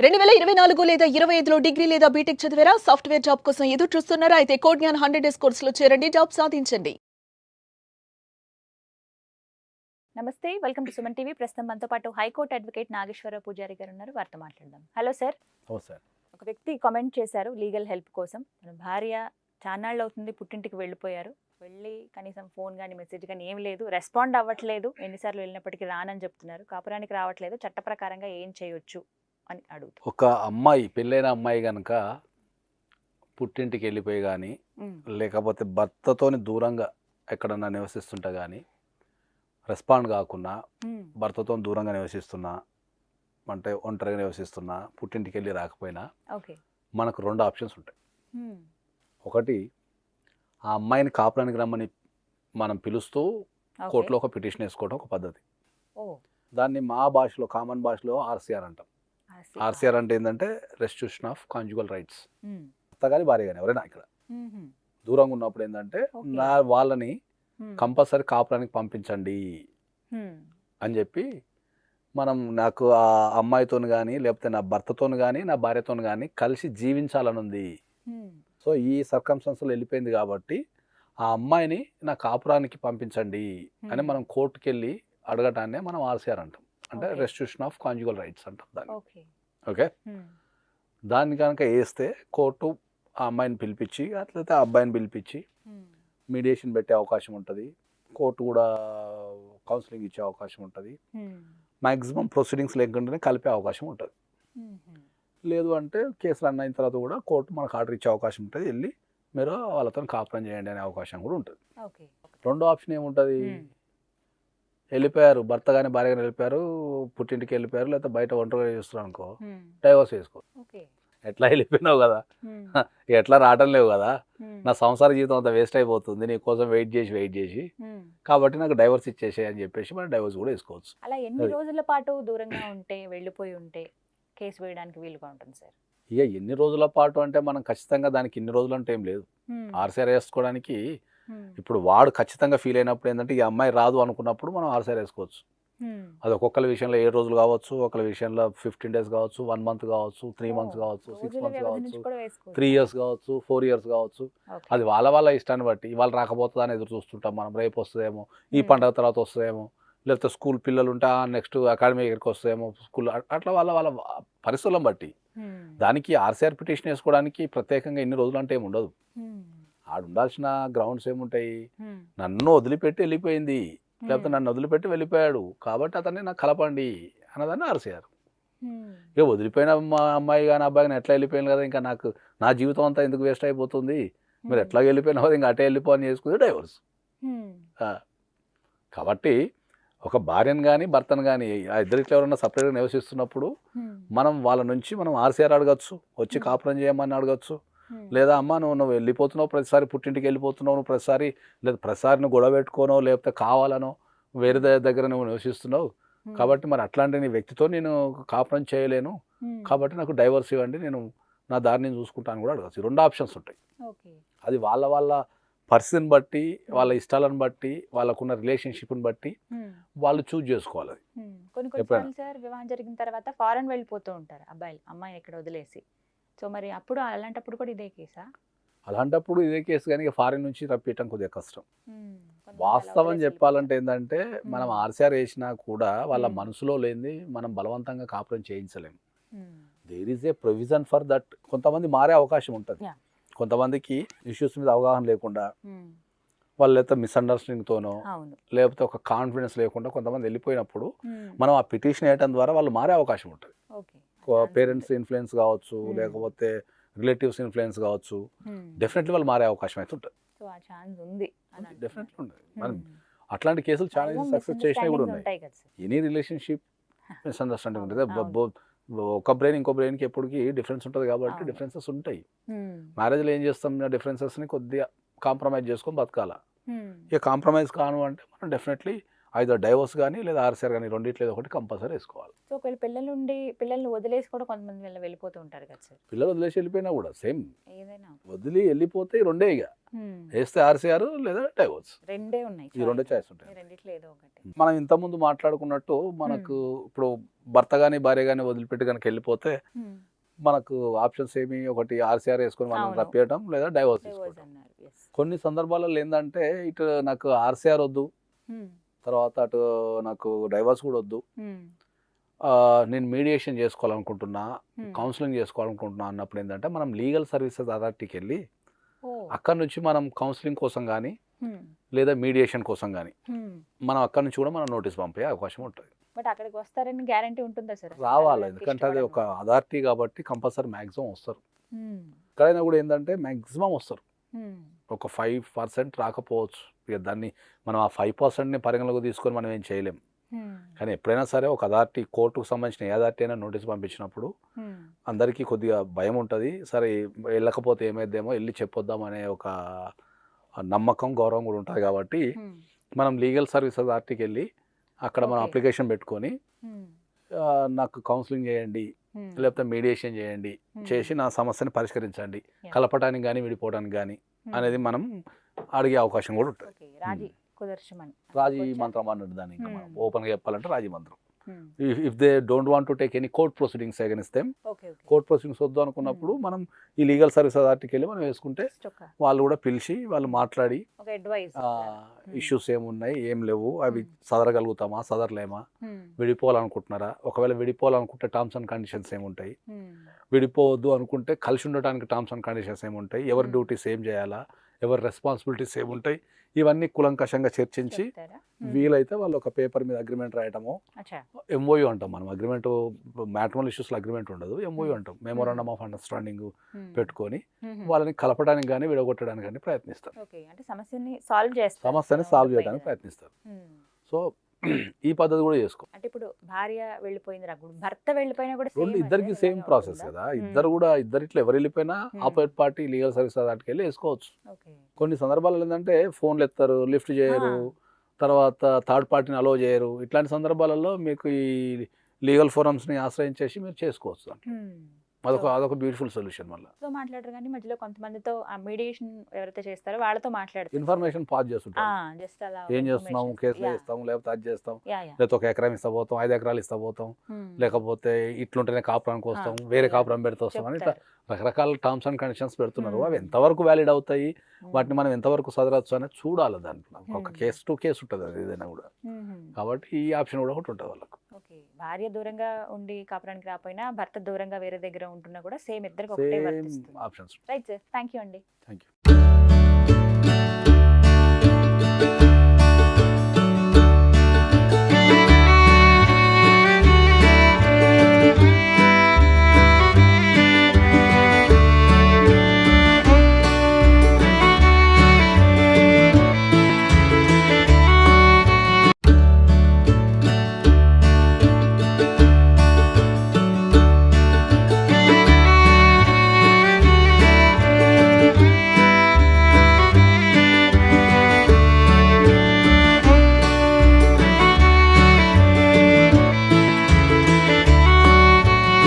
2024 లేదా 25లో డిగ్రీ లేదా బీటెక్ చదివారా? సాఫ్ట్‌వేర్ జాబ్ కోసం ఎదురు చూస్తున్నారా? అయితే కోడ్ జ్ఞాన్ 100 డేస్ కోర్సులో చేరండి, జాబ్ సాధించండి. నమస్తే, వెల్కమ్ టు సుమన్ టీవీ. ప్రస్తుతం మనతో పాటు హైకోర్టు అడ్వకేట్ నాగేశ్వరరావు పూజారి గారు ఉన్నారు. వారితో మాట్లాడదాం. Hello sir. సార్ ఒక వ్యక్తి కామెంట్ చేశారు లీగల్ హెల్ప్ కోసం. తన భార్య చాన్నాళ్ళు అవుతుంది పుట్టింటికి వెళ్ళిపోయారు. వెళ్ళి కనీసం ఫోన్ కానీ మెసేజ్ కానీ ఏం లేదు, రెస్పాండ్ అవ్వట్లేదు. ఎన్నిసార్లు వెళ్ళినప్పటికీ రానని చెప్తున్నారు. కాపురానికి రావట్లేదు. చట్ట ప్రకారంగా ఏం చేయొచ్చు అని అడుగుతారు. ఒక అమ్మాయి, పెళ్ళైన అమ్మాయి కనుక పుట్టింటికి వెళ్ళిపోయి కానీ లేకపోతే భర్తతోని దూరంగా ఎక్కడన్నా నివసిస్తుంటా కానీ రెస్పాండ్ కాకుండా, భర్తతో దూరంగా నివసిస్తున్నా అంటే ఒంటరిగా నివసిస్తున్నా, పుట్టింటికి వెళ్ళి రాకపోయినా మనకు రెండు ఆప్షన్స్ ఉంటాయి. ఒకటి, ఆ అమ్మాయిని కాపురానికి రమ్మని మనం పిలుస్తూ కోర్టులో ఒక పిటిషన్ వేసుకోవడం ఒక పద్ధతి. దాన్ని మా భాషలో, కామన్ భాషలో ఆర్సీఆర్ అంటాం. ఆర్సీఆర్ అంటే ఏంటంటే రెస్టిట్యూషన్ ఆఫ్ కాంజుగల్ రైట్స్. భర్త కానీ భార్య కానీ ఎవరైనా ఇక్కడ దూరంగా ఉన్నప్పుడు ఏంటంటే వాళ్ళని కంపల్సరీ కాపురానికి పంపించండి అని చెప్పి మనం, నాకు ఆ అమ్మాయితో కానీ లేకపోతే నా భర్తతో కానీ నా భార్యతో కానీ కలిసి జీవించాలని ఉంది. సో ఈ సర్కమ్స్టాన్స్లో వెళ్ళిపోయింది కాబట్టి ఆ అమ్మాయిని నా కాపురానికి పంపించండి అని మనం కోర్టుకి వెళ్ళి అడగటాన్నే మనం ఆర్సీఆర్ అంటాం. అంటే రెస్టిట్యూషన్ ఆఫ్ కాంజుగల్ రైట్స్ అంటాం దాన్ని. ఓకే, దాన్ని కనుక వేస్తే కోర్టు ఆ అమ్మాయిని పిలిపించి అట్లయితే ఆ అబ్బాయిని పిలిపించి మీడియేషన్ పెట్టే అవకాశం ఉంటుంది. కోర్టు కూడా కౌన్సిలింగ్ ఇచ్చే అవకాశం ఉంటుంది. మ్యాక్సిమం ప్రొసీడింగ్స్ లేకుండానే కలిపే అవకాశం ఉంటుంది. లేదు అంటే కేసు రన్ అయిన తర్వాత కూడా కోర్టు మనకు ఆర్డర్ ఇచ్చే అవకాశం ఉంటుంది. వెళ్ళి మీరు వాళ్ళతో కాపురం చేయండి అనే అవకాశం కూడా ఉంటుంది. రెండో ఆప్షన్ ఏముంటుంది, వెళ్ళిపోయారు భర్త కానీ భార్య కానీ వెళ్ళిపోయారు, పుట్టింటికి వెళ్ళిపోయారు, లేకపోతే బయట ఒంటరిగా చేస్తున్నారు అనుకో, డైవర్స్ వేసుకో. ఎట్లా వెళ్ళిపోయినావు కదా, ఎట్లా రావటం లేవు కదా, నా సంసార జీవితం అంతా వేస్ట్ అయిపోతుంది నీ కోసం వెయిట్ చేసి, కాబట్టి నాకు డైవర్స్ ఇచ్చేసాయి అని చెప్పేసి మనం డైవర్స్ కూడా వేసుకోవచ్చు. అలా ఎన్ని రోజుల పాటు దూరంగా ఉంటే, వెళ్ళిపోయి ఉంటే కేసు వేయడానికి వీలుగా ఉంటుంది సార్? ఇక ఎన్ని రోజుల పాటు అంటే మనం ఖచ్చితంగా దానికి ఇన్ని రోజులు అంటే ఏం లేదు. ఆర్సీఆర్ వేసుకోవడానికి ఇప్పుడు వాడు ఖచ్చితంగా ఫీల్ అయినప్పుడు ఏంటంటే ఈ అమ్మాయి రాదు అనుకున్నప్పుడు మనం ఆర్సీఆర్ వేసుకోవచ్చు. అది ఒక్కొక్కరి విషయంలో 7 రోజులు కావచ్చు, ఒకరి విషయంలో 15 days కావచ్చు, 1 month కావచ్చు, 3 months కావచ్చు, 6 months కావచ్చు, 3 years కావచ్చు, 4 years కావచ్చు. అది వాళ్ళ ఇష్టాన్ని బట్టి. ఇవాళ రాకపోతుందా అని ఎదురు చూస్తుంటాం మనం, రేపు వస్తుందేమో, ఈ పండుగ తర్వాత వస్తుందేమో, లేకపోతే స్కూల్ పిల్లలు ఉంటే నెక్స్ట్ అకాడమీ దగ్గరికి వస్తుందేమో స్కూల్, అట్లా వాళ్ళ పరిస్థితులను బట్టి. దానికి ఆర్సీఆర్ పిటిషన్ వేసుకోవడానికి ప్రత్యేకంగా ఇన్ని రోజులు అంటే ఏమి ఉండదు. ఆడు ఉండాల్సిన గ్రౌండ్స్ ఏముంటాయి, నన్ను వదిలిపెట్టి వెళ్ళిపోయింది లేకపోతే నన్ను వదిలిపెట్టి వెళ్ళిపోయాడు కాబట్టి అతన్ని నాకు కలపండి అన్నదాన్ని ఆర్సీఆర్. ఇక వదిలిపోయిన అమ్మాయి కానీ అబ్బాయి కానీ ఎట్లా వెళ్ళిపోయాను కదా, ఇంకా నాకు నా జీవితం అంతా ఎందుకు వేస్ట్ అయిపోతుంది, మీరు ఎట్లా వెళ్ళిపోయినా ఇంకా అటే వెళ్ళిపోని చేసుకుంది డైవర్స్. కాబట్టి ఒక భార్యను కానీ భర్తను కానీ ఆ ఇద్దరిట్లో ఎవరన్నా సపరేట్గా నివసిస్తున్నప్పుడు మనం వాళ్ళ నుంచి మనం ఆర్సీఆర్ అడగచ్చు, వచ్చి కాపురం చేయమని అడగచ్చు. లేదా అమ్మ నువ్వు వెళ్ళిపోతున్నావు, ప్రతిసారి పుట్టింటికి వెళ్ళిపోతున్నావు, నువ్వు ప్రతిసారి లేదా ప్రతిసారి నువ్వు గొడవ పెట్టుకోనో లేకపోతే కావాలనో వేరే దగ్గర నువ్వు నివసిస్తున్నావు, కాబట్టి మరి అట్లాంటి నీ వ్యక్తితో నేను కాపురం చేయలేను, కాబట్టి నాకు డైవర్స్ ఇవ్వండి, నేను నా దారిని చూసుకుంటాను కూడా అడగచ్చు. 2 ఆప్షన్స్ ఉంటాయి. అది వాళ్ళ పరిస్థితిని బట్టి, వాళ్ళ ఇష్టాలను బట్టి, వాళ్ళకున్న రిలేషన్షిప్ని బట్టి వాళ్ళు చూజ్ చేసుకోవాలి. కొన్ని సార్ వివాహం జరిగిన తర్వాత ఫారెన్ వెళ్ళిపోతూ ఉంటారు అబ్బాయిలు, అమ్మాయిని ఎక్కడ వదిలేసి. సో మరి అప్పుడు అలాంటప్పుడు కూడా ఇదే కేసా? అలాంటప్పుడు ఇదే కేసు, కానీ ఫారిన్ నుంచి రప్పించడం కొద్దిగా కష్టం. వాస్తవం చెప్పాలంటే ఏంటంటే మనం ఆర్సీఆర్ వేసినా కూడా వాళ్ళ మనసులో లేనిది మనం బలవంతంగా కాపురం చేయించలేము. There is a provision for that. కొంతమంది మారే అవకాశం ఉంటుంది, కొంతమందికి ఇష్యూస్ మీద అవగాహన లేకుండా వాళ్ళు లేకపోతే మిస్అండర్స్టాండింగ్తోనో లేకపోతే ఒక కాన్ఫిడెన్స్ లేకుండా కొంతమంది వెళ్ళిపోయినప్పుడు మనం ఆ పిటిషన్ వేయడం ద్వారా వాళ్ళు మారే అవకాశం ఉంటుంది. పేరెంట్స్ ఇన్ఫ్లుయెన్స్ కావచ్చు, లేకపోతే రిలేటివ్స్ ఇన్ఫ్లుయెన్స్ కావచ్చు, డెఫినెట్లీ వాళ్ళు మారే అవకాశం అయితే ఉంటుంది. డెఫినెట్లీ ఉంటుంది. మనం అట్లాంటి కేసులు చాలా సక్సెస్ చేసినవి కూడా ఉన్నాయి. ఎనీ రిలేషన్షిప్ మిస్అండర్స్టాండింగ్ ఉంటుంది. ఒక బ్రెయిన్ ఇంకో బ్రెయిన్కి ఎప్పటికీ డిఫరెన్స్ ఉంటుంది కాబట్టి డిఫరెన్సెస్ ఉంటాయి. మ్యారేజ్లో ఏం చేస్తాం, డిఫరెన్సెస్ని కొద్దిగా కాంప్రమైజ్ చేసుకొని బతకాల. ఇక కాంప్రమైజ్ కాను అంటే మనం డెఫినెట్లీ ఐదో డైవోర్స్ కానీ లేదా ఆర్సీఆర్ కానీ రెండిట్లో ఒకటి కంపల్సరీ వేసుకోవాలి. సో ఒకవేళ పిల్లల్ని వదిలేసి కూడా కొంతమంది వెళ్ళిపోతూ ఉంటారు కదా సార్. పిల్లలు వదిలేసి వెళ్ళిపోయినా కూడా సేమ్, ఏదైనా వదిలి వెళ్ళిపోతే రెండే, ఇక వేస్తే ఆర్సీఆర్ లేదా డైవోర్స్, రెండే ఉన్నాయి. ఈ 2 చాయిస్ ఉంటాయి. మనం ఇంతకుముందు మాట్లాడుకున్నట్టు మనకు ఇప్పుడు భర్త కానీ భార్య కానీ వదిలిపెట్టి కనుక వెళ్ళిపోతే మనకు ఆప్షన్స్ ఏమి, ఒకటి ఆర్సీఆర్ వేసుకొని మనం అవును. రప్పియటం, లేదా డైవోర్స్ Divorce తీసుకోవడం. అన్నారు. Yes. కొన్ని సందర్భాలలో ఏంటంటే ఇటు నాకు ఆర్సీఆర్ వద్దు, Hmm. తర్వాత అటు నాకు డైవర్స్ కూడా వద్దు, Hmm. నేను మీడియేషన్ చేసుకోవాలనుకుంటున్నా, Hmm. కౌన్సిలింగ్ చేసుకోవాలనుకుంటున్నా అన్నప్పుడు ఏంటంటే మనం లీగల్ సర్వీసెస్ అథారిటీకి వెళ్ళి Oh. అక్కడ నుంచి మనం కౌన్సిలింగ్ కోసం కానీ Hmm. లేదా మీడియేషన్ కోసం కానీ Hmm. మనం అక్కడ నుంచి కూడా మనం నోటీస్ పంపే అవకాశం ఉంటుంది. బట్ అక్కడికి వస్తారని గ్యారంటీ ఉంటుందా సార్? రావాలి, ఎందుకంటే అది ఒక అథారిటీ కాబట్టి కంపల్సరీ మ్యాక్సిమం వస్తారు. ఎక్కడైనా కూడా ఏంటంటే మ్యాక్సిమం వస్తారు. ఒక 5% రాకపోవచ్చు, ఇక దాన్ని మనం ఆ 5%ని పరిగణలోకి తీసుకొని మనం ఏం చేయలేం. కానీ ఎప్పుడైనా సరే ఒక అథారిటీ, కోర్టుకు సంబంధించిన ఏ అథారిటీ అయినా నోటీస్ పంపించినప్పుడు అందరికీ కొద్దిగా భయం ఉంటుంది. సరే వెళ్ళకపోతే ఏమైద్దేమో, వెళ్ళి చెప్పొద్దాం అనే ఒక నమ్మకం, గౌరవం కూడా ఉంటుంది. కాబట్టి మనం లీగల్ సర్వీస్ అథారిటీకి వెళ్ళి అక్కడ మనం Okay. అప్లికేషన్ పెట్టుకొని నాకు కౌన్సిలింగ్ చేయండి, లేకపోతే మీడియేషన్ చేయండి, చేసి నా సమస్యని పరిష్కరించండి, Yeah. కలపడానికి కానీ విడిపోవడానికి కానీ అనేది మనం అడిగే అవకాశం కూడా ఉంటుంది. రాజీ కుదర్చమని రాజీ మంత్రం అన్నట్టు దాన్ని ఇంకా మనం ఓపెన్గా చెప్పాలంటే రాజీ మంత్రం. If they don't want to take any court proceedings against them, court proceedings వద్దు అనుకున్నప్పుడు మనం ఈ లీగల్ సర్వీస్ అథారిటీకి వెళ్ళి మనం వేసుకుంటే వాళ్ళు కూడా పిలిచి వాళ్ళు మాట్లాడి ఇష్యూస్ ఏమున్నాయి, ఏం లేవు, అవి సదరగలుగుతామా, సదరలేమా, విడిపోవాలనుకుంటున్నారా, ఒకవేళ విడిపోవాలనుకుంటే టర్మ్స్ అండ్ కండిషన్స్ ఏముంటాయి, విడిపోవద్దు అనుకుంటే కలిసి ఉండటానికి టర్మ్స్ అండ్ కండిషన్స్ ఏముంటాయి, ఎవరి డ్యూటీస్ ఏం చేయాలా, ఎవరి రెస్పాన్సిబిలిటీస్ ఏముంటాయి, ఇవన్నీ కులంకషంగా చర్చించి వీలైతే వాళ్ళు ఒక పేపర్ మీద అగ్రిమెంట్ రాయటము, ఎంఓయూ అంటాం మనం. అగ్రిమెంట్ మ్యాట్రిమోనల్ ఇష్యూస్లో అగ్రిమెంట్ ఉండదు, ఎంఓయూ అంటాం, మెమోరాండమ్ ఆఫ్ అండర్స్టాండింగ్ పెట్టుకొని వాళ్ళని కలపడానికి కానీ విడగొట్టడానికి కానీ ప్రయత్నిస్తారు, సమస్యని సాల్వ్ చేయడానికి ప్రయత్నిస్తారు. సో ఈ పద్ధతి కూడా చేసుకో. అంటే ఇప్పుడు భార్య వెళ్ళిపోయింది, భర్త వెళ్ళిపోయినా కూడా రెండు ఇద్దరికి సేమ్ ప్రాసెస్ కదా. ఇద్దరు కూడా ఇట్లా ఎవరు వెళ్ళిపోయినా ఆపోజిట్ పార్టీ లీగల్ సర్వీస్ అథారిటీకి వెళ్ళి వేసుకోవచ్చు. కొన్ని సందర్భాలు ఏంటంటే ఫోన్లు ఎత్తారు, లిఫ్ట్ చేయరు, తర్వాత థర్డ్ పార్టీని అలో చేయరు. ఇట్లాంటి సందర్భాలలో మీకు ఈ లీగల్ ఫోరమ్స్ని ఆశ్రయించేసి మీరు చేసుకోవచ్చు. అదొక బ్యూటిఫుల్ సొల్యూషన్. మళ్ళీ మాట్లాడరు కానీ మధ్యలో కొంతమందితో ఆ మీడియేషన్ ఎవరైతే చేస్తారో వాళ్ళతో మాట్లాడతారు, ఇన్ఫర్మేషన్ పాస్ చేస్తుంటారు. ఏం చేస్తున్నాము, కేసులు ఇస్తాము, లేకపోతే అది చేస్తాం, లేకపోతే 1 ఎకరం ఇస్తా పోతాం, 5 ఎకరాలు ఇస్తా పోతాం, లేకపోతే ఇట్లుంటేనే కాపురానికి వస్తాం, వేరే కాపురం పెడితే వస్తాం అని ఇట్లా రకరకాల టర్మ్స్ అండ్ కండిషన్స్ పెడుతున్నారు. అవి ఎంతవరకు వ్యాలిడ్ అవుతాయి, వాటిని మనం ఎంతవరకు సదరచ్చు అనేది చూడాలి. దాంట్లో ఒక కేసు టు కేసు ఉంటుంది అది ఏదైనా కూడా. కాబట్టి ఈ ఆప్షన్ కూడా ఒకటి ఉంటుంది వాళ్ళకు. భార్య దూరంగా ఉండి కాపురానికి రాపోయినా భర్త దూరంగా వేరే దగ్గర ఉంటున్నా కూడా సేమ్ ఇద్దరికి ఒకటే వర్తిస్తుంది. Options. Right sir, thank you అండి. Thank you.